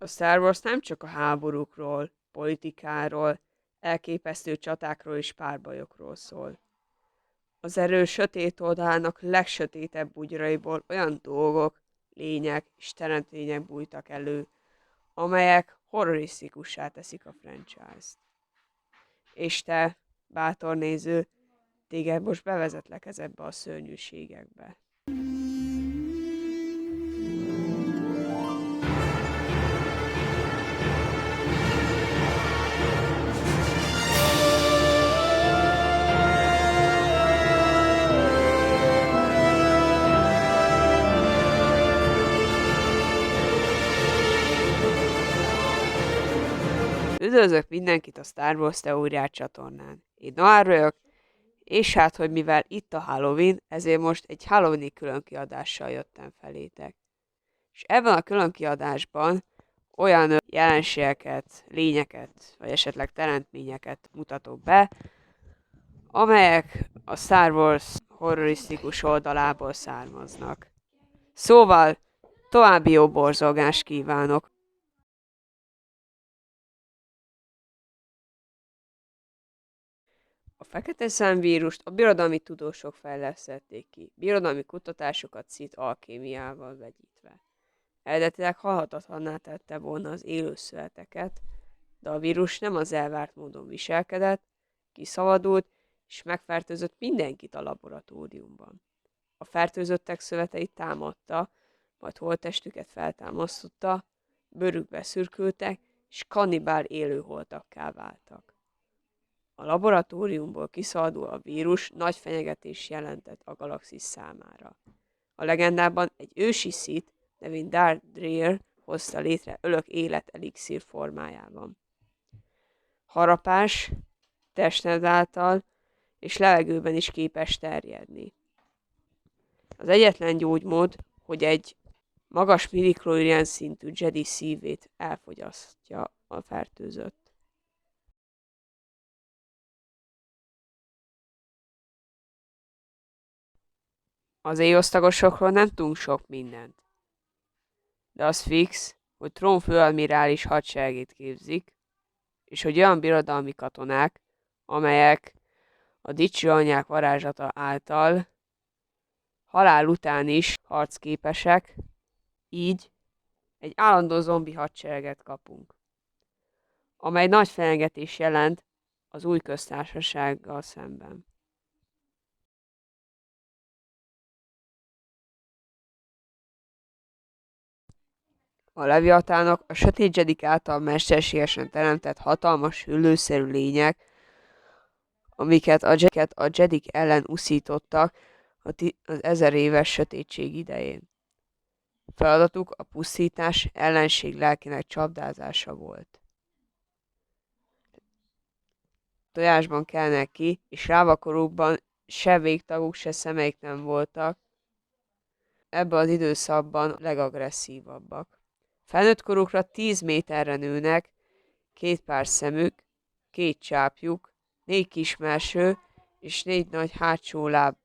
A Star Wars nem csak a háborúkról, politikáról, elképesztő csatákról és párbajokról szól. Az erő sötét oldalának legsötétebb bugyraiból olyan dolgok, lények és teremtmények bújtak elő, amelyek horrorisztikussá teszik a franchise-t. És te, bátor néző, téged most bevezetlek ezekbe a szörnyűségekbe. Üdvözlök mindenkit a Star Wars Teóriát csatornán. Én Noár vagyok, és hát, hogy mivel itt a Halloween, ezért most egy Halloween-i különkiadással jöttem felétek. És ebben a különkiadásban olyan jelenségeket, lényeket, vagy esetleg teremtményeket mutatok be, amelyek a Star Wars horrorisztikus oldalából származnak. Szóval, további jó borzolgást kívánok! A fekete számvírust a birodalmi tudósok fejlesztették ki, birodalmi kutatásokat szít alkémiával vegyítve. Eredetileg halhatatlanná tette volna az élőszöveteket, de a vírus nem az elvárt módon viselkedett, kiszabadult és megfertőzött mindenkit a laboratóriumban. A fertőzöttek szöveteit támadta, majd holttestüket feltámasztotta, bőrükbe szürkültek, és kannibál élőholtakká váltak. A laboratóriumból kiszabaduló a vírus nagy fenyegetés jelentett a galaxis számára. A legendában egy ősi Sith nevén Darth Vader hozta létre örök élet elixír formájában. Harapás, testned által és levegőben is képes terjedni. Az egyetlen gyógymód, hogy egy magas midichlorian szintű Jedi szívét elfogyasztja a fertőzött. Az éjosztagosokról nem tudunk sok mindent. De az fix, hogy Thrawn főadmirális hadseregét képzik, és hogy olyan birodalmi katonák, amelyek a dicső anyák varázslata által halál után is harcképesek, így egy állandó zombi hadsereget kapunk, amely nagy fenyegetés jelent az új köztársasággal szemben. A Leviatánok a sötét Jedik által mesterségesen teremtett hatalmas hüllőszerű lények, amiket a Jedik ellen uszítottak az 1000 éves sötétség idején. Feladatuk a pusztítás ellenség lelkének csapdázása volt. Tojásban kelnek ki, és rávakorukban se végtaguk, se szemeik nem voltak, ebben az időszakban legagresszívabbak. Felnőtt korukra 10 méterre nőnek, 2 pár szemük, 2 csápjuk, 4 kismelső és 4 nagy hátsó láb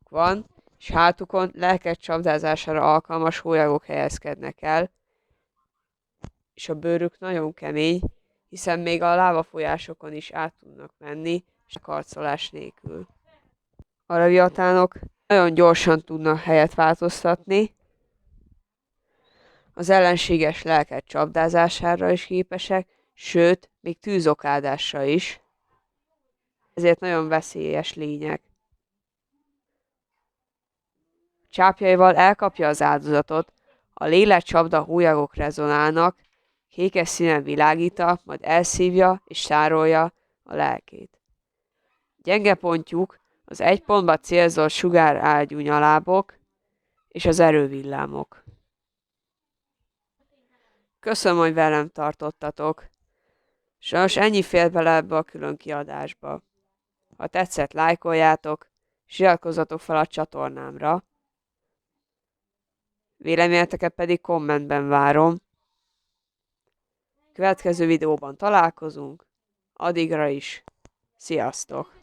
van, és hátukon lelkek csapdázására alkalmas hólyagok helyezkednek el, és a bőrük nagyon kemény, hiszen még a lávafolyásokon is át tudnak menni, és karcolás nélkül. A leviatánok nagyon gyorsan tudnak helyet változtatni, az ellenséges lelkek csapdázására is képesek, sőt, még tűzokádásra is, ezért nagyon veszélyes lények. Csápjaival elkapja az áldozatot, a lélekcsapda hólyagok rezonálnak, kékes színen világít, majd elszívja és tárolja a lelkét. Gyenge pontjuk az egy pontba célzott sugárágyú nyalábok és az erővillámok. Köszönöm, hogy velem tartottatok. Sajnos ennyi fér bele ebbe a külön kiadásba. Ha tetszett, lájkoljátok, és iratkozzatok fel a csatornámra. Véleményeteket pedig kommentben várom. Következő videóban találkozunk. Addigra is. Sziasztok!